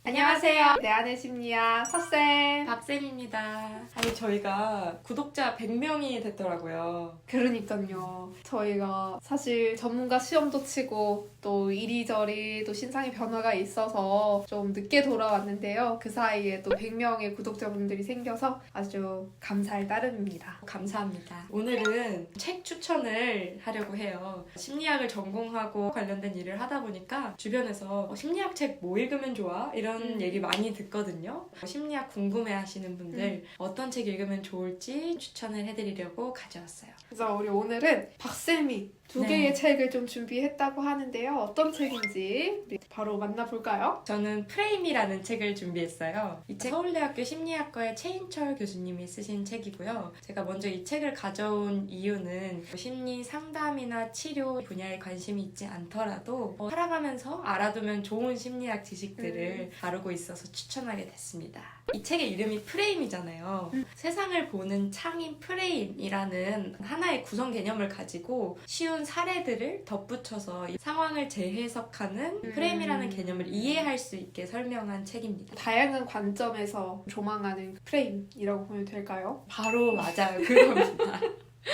안녕하세요. 내 안의 심리학 서쌤. 박쌤입니다. 아니 저희가 구독자 100명이 됐더라고요. 그러니까요. 저희가 사실 전문가 시험도 치고 또 이리저리 또 신상의 변화가 있어서 좀 늦게 돌아왔는데요. 그 사이에 또 100명의 구독자분들이 생겨서 아주 감사할 따름입니다. 감사합니다. 오늘은 책 추천을 하려고 해요. 심리학을 전공하고 관련된 일을 하다 보니까 주변에서 심리학 책 뭐 읽으면 좋아? 이런 얘기 많이 듣거든요. 심리학 궁금해하시는 분들 어떤 책 읽으면 좋을지 추천을 해드리려고 가져왔어요. 그래서 우리 오늘은 박쌤이 두 개의 책을 좀 준비했다고 하는데요. 어떤 책인지 우리 바로 만나볼까요? 저는 프레임이라는 책을 준비했어요. 이 책 서울대학교 심리학과의 최인철 교수님이 쓰신 책이고요. 제가 먼저 이 책을 가져온 이유는 심리 상담이나 치료 분야에 관심이 있지 않더라도 살아가면서 알아두면 좋은 심리학 지식들을 다루고 있어서 추천하게 됐습니다. 이 책의 이름이 프레임이잖아요. 세상을 보는 창인 프레임이라는 하나의 구성 개념을 가지고 쉬운 사례들을 덧붙여서 이 상황을 재해석하는 프레임이라는 개념을 이해할 수 있게 설명한 책입니다. 다양한 관점에서 조망하는 프레임이라고 보면 될까요? 바로 맞아요. 그겁니다.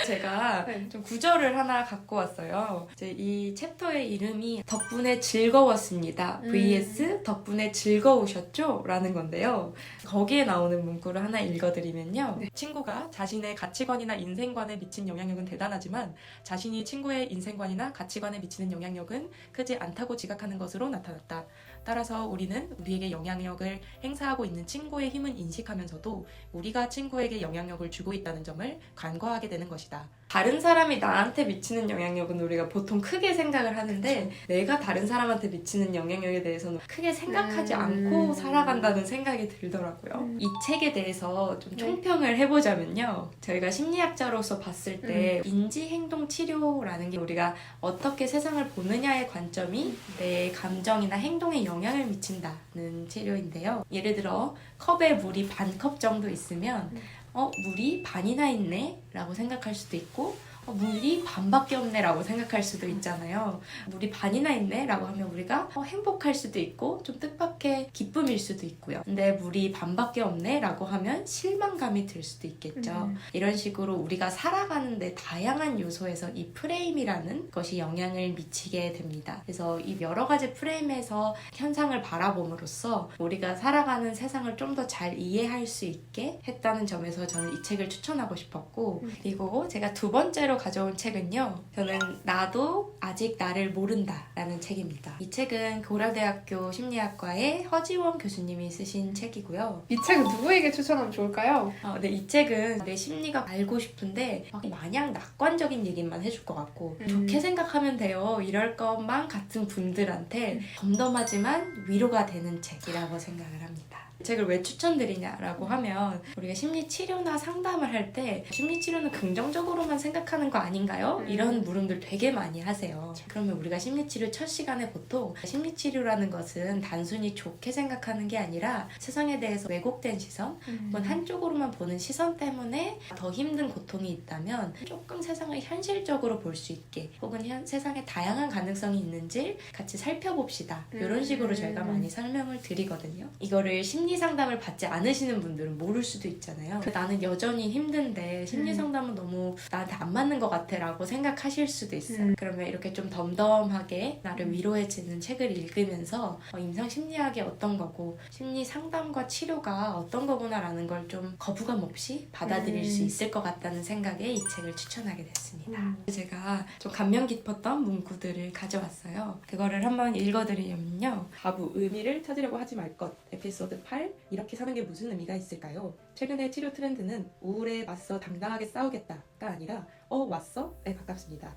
제가 네. 좀 구절을 하나 갖고 왔어요. 이제 이 챕터의 이름이 덕분에 즐거웠습니다. vs 덕분에 즐거우셨죠? 라는 건데요. 거기에 나오는 문구를 하나 읽어드리면요. 네. 친구가 자신의 가치관이나 인생관에 미친 영향력은 대단하지만 자신이 친구의 인생관이나 가치관에 미치는 영향력은 크지 않다고 지각하는 것으로 나타났다. 따라서 우리는 우리에게 영향력을 행사하고 있는 친구의 힘은 인식하면서도 우리가 친구에게 영향력을 주고 있다는 점을 간과하게 되는 것이다. 다른 사람이 나한테 미치는 영향력은 우리가 보통 크게 생각을 하는데 내가 다른 사람한테 미치는 영향력에 대해서는 크게 생각하지 않고 살아간다는 생각이 들더라고요. 이 책에 대해서 좀 총평을 해보자면요. 저희가 심리학자로서 봤을 때 인지행동치료라는 게 우리가 어떻게 세상을 보느냐의 관점이 내 감정이나 행동에 영향을 미친다는 치료인데요. 예를 들어 컵에 물이 반 컵 정도 있으면 물이 반이나 있네? 라고 생각할 수도 있고 물이 반밖에 없네 라고 생각할 수도 있잖아요. 물이 반이나 있네 라고 하면 우리가 행복할 수도 있고 좀 뜻밖의 기쁨일 수도 있고요. 근데 물이 반밖에 없네 라고 하면 실망감이 들 수도 있겠죠. 이런 식으로 우리가 살아가는데 다양한 요소에서 이 프레임이라는 것이 영향을 미치게 됩니다. 그래서 이 여러 가지 프레임에서 현상을 바라봄으로써 우리가 살아가는 세상을 좀 더 잘 이해할 수 있게 했다는 점에서 저는 이 책을 추천하고 싶었고, 그리고 제가 두 번째로 가져온 책은요. 저는 나도 아직 나를 모른다 라는 책입니다. 이 책은 고려대학교 심리학과의 허지원 교수님이 쓰신 책이고요. 이 책은 누구에게 추천하면 좋을까요? 네, 이 책은 내 심리가 알고 싶은데 마냥 낙관적인 얘기만 해줄 것 같고 좋게 생각하면 돼요 이럴 것만 같은 분들한테 덤덤하지만 위로가 되는 책이라고 생각을 합니다. 이 책을 왜 추천드리냐라고 하면 우리가 심리치료나 상담을 할 때 심리치료는 긍정적으로만 생각하는 거 아닌가요? 이런 물음들 되게 많이 하세요. 그러면 우리가 심리치료 첫 시간에 보통 심리치료라는 것은 단순히 좋게 생각하는 게 아니라 세상에 대해서 왜곡된 시선 혹은 한쪽으로만 보는 시선 때문에 더 힘든 고통이 있다면 조금 세상을 현실적으로 볼 수 있게 혹은 세상에 다양한 가능성이 있는지 같이 살펴봅시다. 이런 식으로 저희가 많이 설명을 드리거든요. 이거를 심리 상담을 받지 않으시는 분들은 모를 수도 있잖아요. 나는 여전히 힘든데 심리 상담은 너무 나한테 안 맞는 것 같아 라고 생각하실 수도 있어요. 그러면 이렇게 좀 덤덤하게 나를 위로해주는 책을 읽으면서 임상심리학이 어떤 거고 심리 상담과 치료가 어떤 거구나 라는 걸 좀 거부감 없이 받아들일 수 있을 것 같다는 생각에 이 책을 추천하게 됐습니다. 제가 좀 감명 깊었던 문구들을 가져왔어요. 그거를 한번 읽어드리려면요. 바보, 의미를 찾으려고 하지 말 것. 에피소드 8. 이렇게 사는 게 무슨 의미가 있을까요? 최근의 치료 트렌드는 우울에 맞서 당당하게 싸우겠다가 아니라 왔어?에 가깝습니다.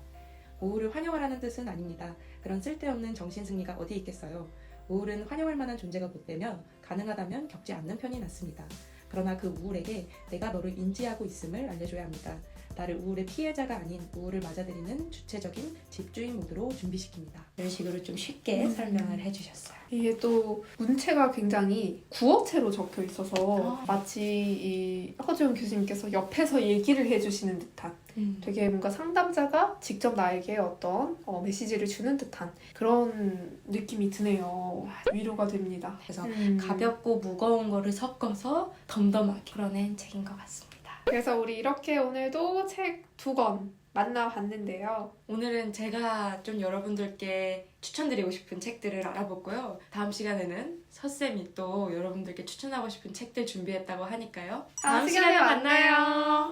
우울을 환영하라는 뜻은 아닙니다. 그런 쓸데없는 정신승리가 어디 있겠어요. 우울은 환영할 만한 존재가 못 되며 가능하다면 겪지 않는 편이 낫습니다. 그러나 그 우울에게 내가 너를 인지하고 있음을 알려줘야 합니다. 나를 우울의 피해자가 아닌 우울을 맞아들이는 주체적인 집주인 모드로 준비시킵니다. 이런 식으로 좀 쉽게 설명을 해주셨어요. 이게 또 문체가 굉장히 구어체로 적혀 있어서 마치 이 허지원 교수님께서 옆에서 얘기를 해주시는 듯한 되게 뭔가 상담자가 직접 나에게 어떤 메시지를 주는 듯한 그런 느낌이 드네요. 위로가 됩니다. 그래서 가볍고 무거운 거를 섞어서 덤덤하게 풀어낸 책인 것 같습니다. 그래서 우리 이렇게 오늘도 책 2권 만나봤는데요. 오늘은 제가 좀 여러분들께 추천드리고 싶은 책들을 알아봤고요. 다음 시간에는 서쌤이 또 여러분들께 추천하고 싶은 책들 준비했다고 하니까요. 다음 시간에 만나요.